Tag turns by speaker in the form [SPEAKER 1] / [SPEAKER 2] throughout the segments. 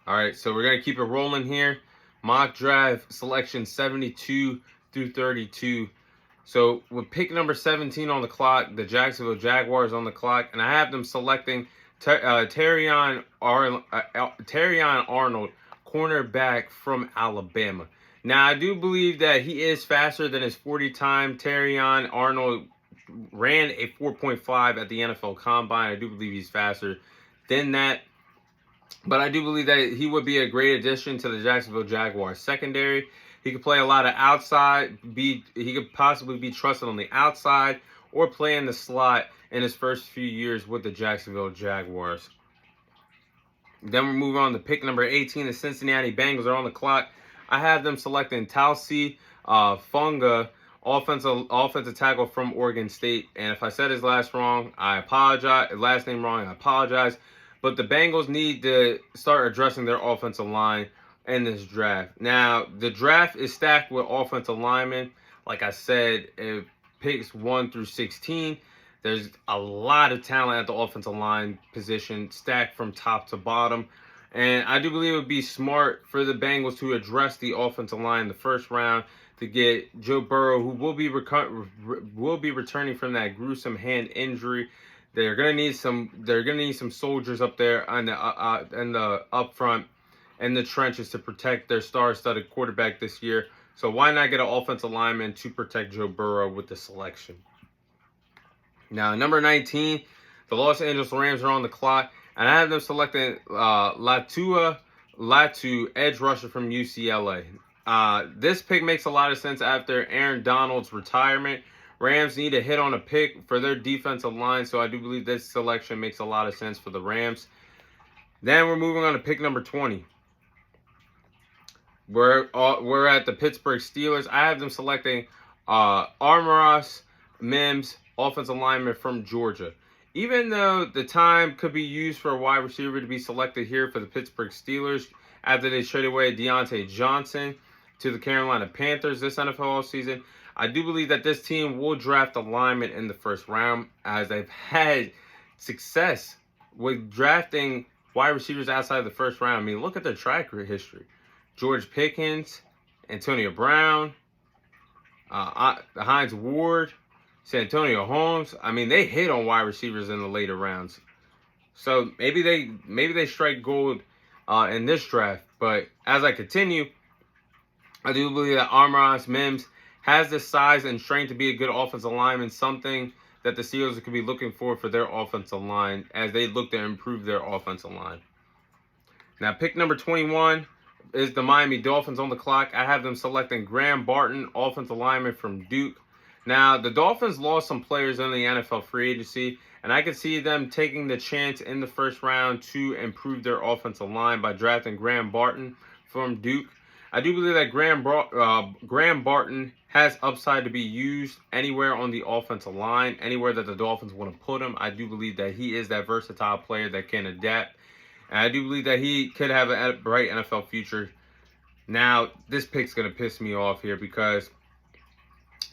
[SPEAKER 1] All right, so we're going to keep it rolling here. Mock draft selection 72 through 32. So with pick number 17 on the clock, the Jacksonville Jaguars on the clock, and I have them selecting Terrion Arnold, cornerback from Alabama. Now, I do believe that he is faster than his 40 time. Terrion Arnold ran a 4.5 at the NFL Combine. I do believe he's faster than that. But I do believe that he would be a great addition to the Jacksonville Jaguars secondary. He could play a lot of outside. He could possibly be trusted on the outside or play in the slot in his first few years with the Jacksonville Jaguars. Then we're moving on to pick number 18. The Cincinnati Bengals are on the clock. I have them selecting Talsi Funga, offensive tackle from Oregon State. And if I said his last name wrong, I apologize. But the Bengals need to start addressing their offensive line in this draft. Now, the draft is stacked with offensive linemen. Like I said, it picks 1 through 16. There's a lot of talent at the offensive line position, stacked from top to bottom. And I do believe it would be smart for the Bengals to address the offensive line in the first round to get Joe Burrow, who will be returning from that gruesome hand injury. They're gonna need some soldiers up there on the up front and the trenches to protect their star-studded quarterback this year. So why not get an offensive lineman to protect Joe Burrow with the selection? Now, number 19, the Los Angeles Rams are on the clock, and I have them selecting Latu, edge rusher from UCLA. This pick makes a lot of sense after Aaron Donald's retirement. Rams need to hit on a pick for their defensive line, so I do believe this selection makes a lot of sense for the Rams. Then we're moving on to pick number 20. We're at the Pittsburgh Steelers. I have them selecting Armaros Mims, offensive lineman from Georgia. Even though the time could be used for a wide receiver to be selected here for the Pittsburgh Steelers after they traded away Deontay Johnson to the Carolina Panthers this NFL season, I do believe that this team will draft a lineman in the first round, as they've had success with drafting wide receivers outside of the first round. I mean, look at their track history. George Pickens, Antonio Brown, Hines Ward, Santonio Holmes. I mean, they hit on wide receivers in the later rounds. So maybe they strike gold in this draft. But as I continue, I do believe that Armaros Mims has the size and strength to be a good offensive lineman, something that the Steelers could be looking for their offensive line as they look to improve their offensive line. Now, pick number 21 is the Miami Dolphins on the clock. I have them selecting Graham Barton, offensive lineman from Duke. Now, the Dolphins lost some players in the NFL free agency, and I could see them taking the chance in the first round to improve their offensive line by drafting Graham Barton from Duke. I do believe that Graham Barton has upside to be used anywhere on the offensive line, anywhere that the Dolphins want to put him. I do believe that he is that versatile player that can adapt. And I do believe that he could have a bright NFL future. Now, this pick's going to piss me off here because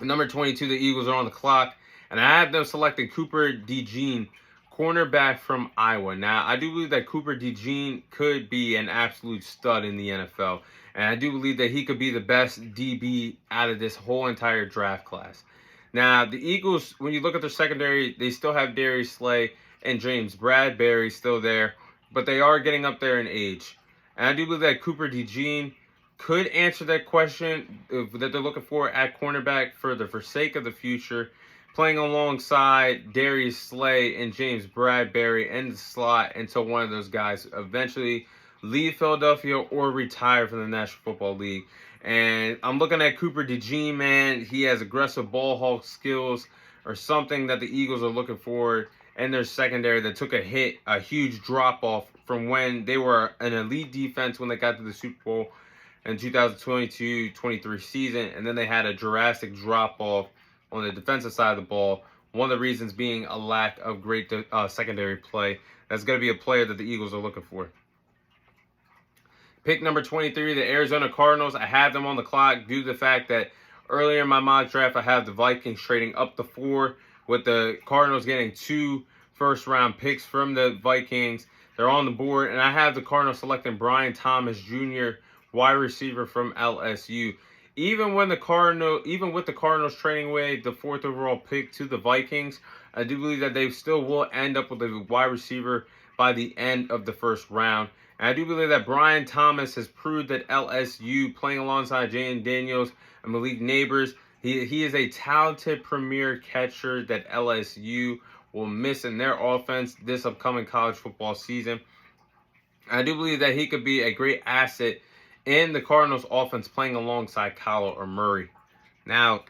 [SPEAKER 1] number 22, the Eagles are on the clock. And I have them selecting Cooper DeJean, cornerback from Iowa. Now, I do believe that Cooper DeJean could be an absolute stud in the NFL. And I do believe that he could be the best DB out of this whole entire draft class. Now, the Eagles, when you look at their secondary, they still have Darius Slay and James Bradbury still there. But they are getting up there in age. And I do believe that Cooper DeJean could answer that question that they're looking for at cornerback for the sake of the future, playing alongside Darius Slay and James Bradbury in the slot until one of those guys eventually leave Philadelphia or retire from the National Football League. And I'm looking at Cooper DeJean, man. He has aggressive ball hawk skills or something that the Eagles are looking for in their secondary that took a huge drop-off from when they were an elite defense when they got to the Super Bowl in 2022-23 season, and then they had a drastic drop-off on the defensive side of the ball. One of the reasons being a lack of great secondary play. That's going to be a player that the Eagles are looking for. Pick number 23, the Arizona Cardinals. I have them on the clock due to the fact that earlier in my mock draft, I have the Vikings trading up to 4, with the Cardinals getting 2 first-round picks from the Vikings. They're on the board, and I have the Cardinals selecting Brian Thomas Jr., wide receiver from LSU. Even with the Cardinals trading away the 4th overall pick to the Vikings, I do believe that they still will end up with a wide receiver by the end of the first round. And I do believe that Brian Thomas has proved that LSU, playing alongside Jayden Daniels and Malik Nabers, he is a talented premier catcher that LSU will miss in their offense this upcoming college football season. I do believe that he could be a great asset in the Cardinals offense playing alongside Kyler or Murray. Now,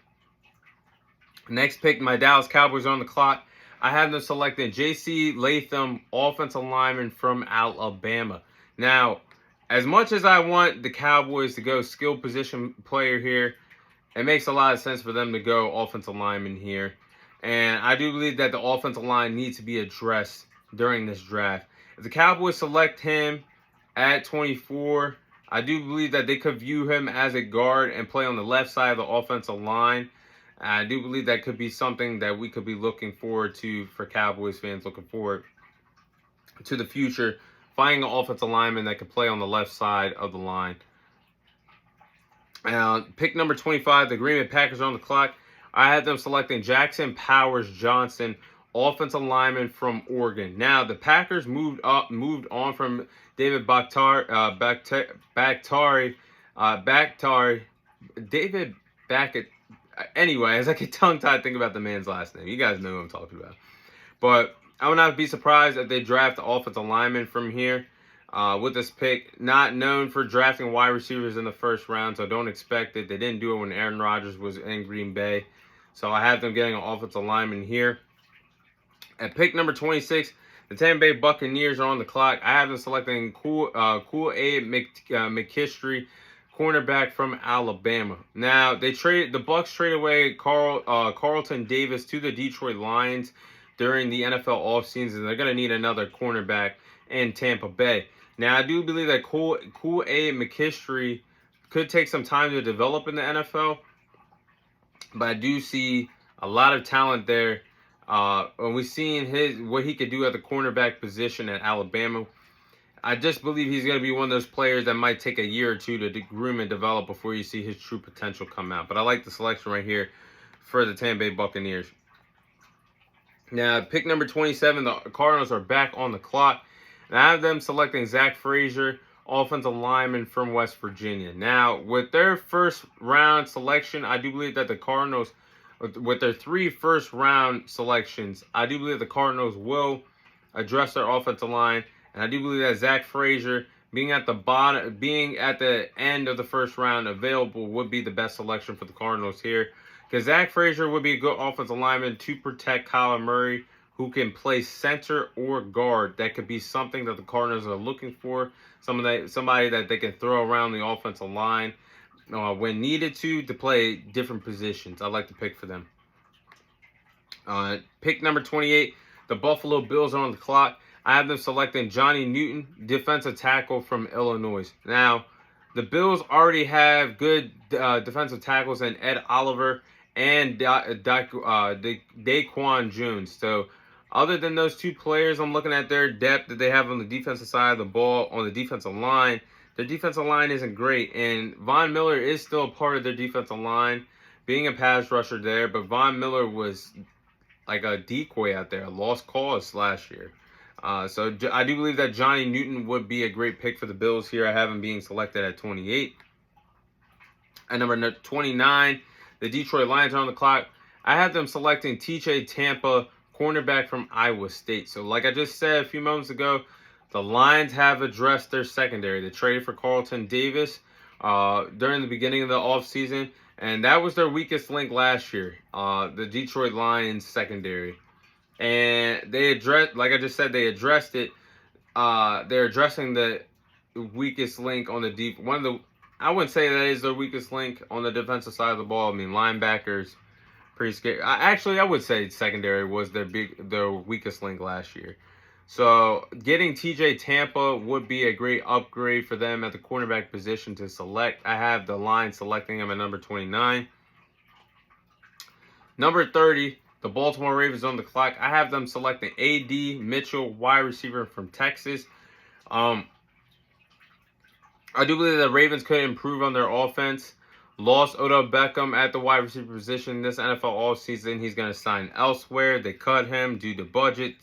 [SPEAKER 1] next pick, my Dallas Cowboys are on the clock. I have them selecting J.C. Latham, offensive lineman from Alabama. Now, as much as I want the Cowboys to go skill position player here, it makes a lot of sense for them to go offensive lineman here. And I do believe that the offensive line needs to be addressed during this draft. If the Cowboys select him at 24, I do believe that they could view him as a guard and play on the left side of the offensive line. I do believe that could be something that we could be looking forward to for Cowboys fans, looking forward to the future, finding an offensive lineman that could play on the left side of the line. Pick number 25, the Green Bay Packers are on the clock. I had them selecting Jackson Powers Johnson, offensive lineman from Oregon. Now, the Packers moved on from David Bakhtiari. Anyway, as I get tongue-tied thinking about the man's last name. You guys know who I'm talking about. But I would not be surprised if they draft the offensive lineman from here. With this pick, not known for drafting wide receivers in the first round, so don't expect it. They didn't do it when Aaron Rodgers was in Green Bay. So I have them getting an offensive lineman here. At pick number 26, the Tampa Bay Buccaneers are on the clock. I have them selecting Kool-Aid McKinstry, cornerback from Alabama. Now, the Bucs traded away Carlton Davis to the Detroit Lions during the NFL offseason. They're going to need another cornerback in Tampa Bay. Now, I do believe that Kool-Aid McKinstry could take some time to develop in the NFL, but I do see a lot of talent there. When we've seen what he could do at the cornerback position at Alabama, I just believe he's going to be one of those players that might take a year or two to groom and develop before you see his true potential come out. But I like the selection right here for the Tampa Bay Buccaneers. Now, pick number 27, the Cardinals are back on the clock. And I have them selecting Zach Frazier, offensive lineman from West Virginia. Now, with their first round selection, I do believe that the Cardinals, with their 3 first-round selections, I do believe the Cardinals will address their offensive line. And I do believe that Zach Frazier, being at the end of the first round available, would be the best selection for the Cardinals here. Because Zach Frazier would be a good offensive lineman to protect Kyler Murray, who can play center or guard. That could be something that the Cardinals are looking for. Somebody that they can throw around the offensive line when needed to play different positions. I like to pick for them. Pick number 28, the Buffalo Bills are on the clock. I have them selecting Johnny Newton, defensive tackle from Illinois. Now, the Bills already have good defensive tackles in Ed Oliver and Daquan Jones. So, other than those 2 players, I'm looking at their depth that they have on the defensive side of the ball, on the defensive line. Their defensive line isn't great, and Von Miller is still a part of their defensive line, being a pass rusher there, but Von Miller was like a decoy out there, a lost cause last year. So I do believe that Johnny Newton would be a great pick for the Bills here. I have him being selected at 28. At number 29, the Detroit Lions are on the clock. I have them selecting TJ Tampa, cornerback from Iowa State. So like I just said a few moments ago, the Lions have addressed their secondary. They traded for Carlton Davis during the beginning of the offseason, and that was their weakest link last year, the Detroit Lions secondary. And they addressed, like I just said, they addressed it. They're addressing the weakest link on the deep. I wouldn't say that is their weakest link on the defensive side of the ball. I mean, linebackers, pretty scary. I would say secondary was their weakest link last year. So getting TJ Tampa would be a great upgrade for them at the cornerback position to select. I have the Lions selecting him at number 29. Number 30, the Baltimore Ravens on the clock. I have them selecting A.D. Mitchell, wide receiver from Texas. I do believe the Ravens could improve on their offense. Lost Odell Beckham at the wide receiver position this NFL offseason. He's going to sign elsewhere. They cut him due to budgeting.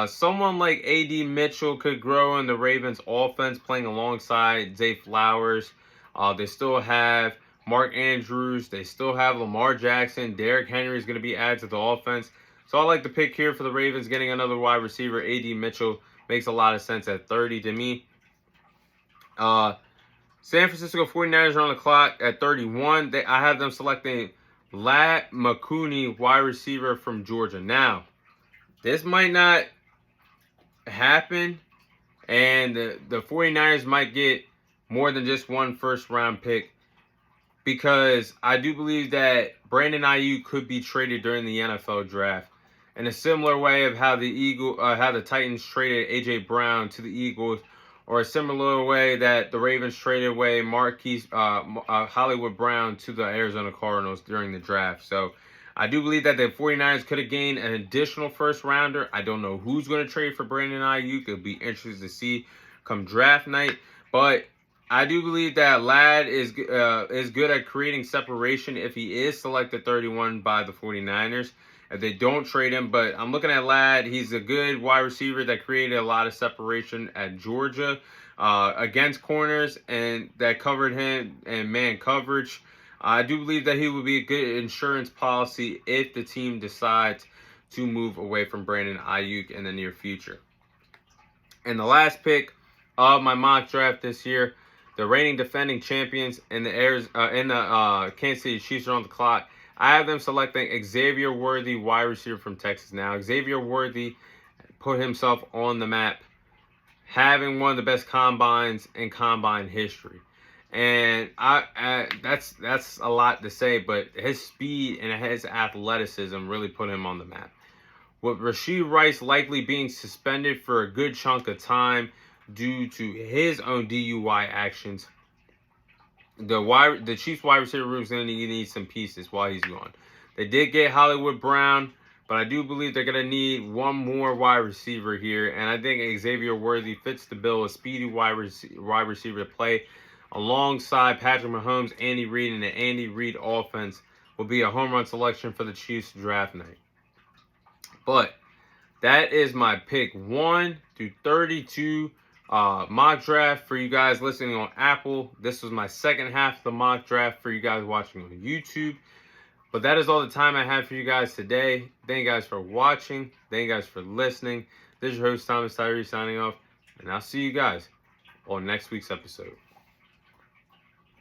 [SPEAKER 1] Someone like A.D. Mitchell could grow in the Ravens offense playing alongside Zay Flowers. They still have Mark Andrews. They still have Lamar Jackson. Derrick Henry is going to be added to the offense. So I like the pick here for the Ravens, getting another wide receiver. A.D. Mitchell makes a lot of sense at 30 to me. San Francisco 49ers are on the clock at 31. I have them selecting Lat McCooney, wide receiver from Georgia. Now, this might not happen, and the 49ers might get more than just one first-round pick, because I do believe that Brandon Ayuk could be traded during the NFL draft in a similar way of how the Titans traded A.J. Brown to the Eagles, or a similar way that the Ravens traded away Hollywood Brown to the Arizona Cardinals during the draft. So I do believe that the 49ers could have gained an additional first rounder. I don't know who's going to trade for Brandon Ayuk. It'll be interesting to see come draft night. But I do believe that Ladd is good at creating separation if he is selected 31 by the 49ers. If they don't trade him, but I'm looking at Ladd. He's a good wide receiver that created a lot of separation at Georgia against corners, and that covered him in man coverage. I do believe that he will be a good insurance policy if the team decides to move away from Brandon Ayuk in the near future. And the last pick of my mock draft this year, the reigning defending champions in the Kansas City Chiefs are on the clock. I have them selecting Xavier Worthy, wide receiver from Texas. Now, Xavier Worthy put himself on the map, having one of the best combines in combine history. And that's a lot to say, but his speed and his athleticism really put him on the map. With Rashee Rice likely being suspended for a good chunk of time due to his own DUI actions, the Chiefs wide receiver room is going to need some pieces while he's gone. They did get Hollywood Brown, but I do believe they're going to need one more wide receiver here. And I think Xavier Worthy fits the bill, a speedy wide receiver to play alongside Patrick Mahomes, Andy Reid, and the Andy Reid offense will be a home run selection for the Chiefs draft night. But that is my pick 1 through 32 mock draft for you guys listening on Apple. This was my second half of the mock draft for you guys watching on YouTube. But that is all the time I have for you guys today. Thank you guys for watching. Thank you guys for listening. This is your host, Thomas Tyree, signing off. And I'll see you guys on next week's episode.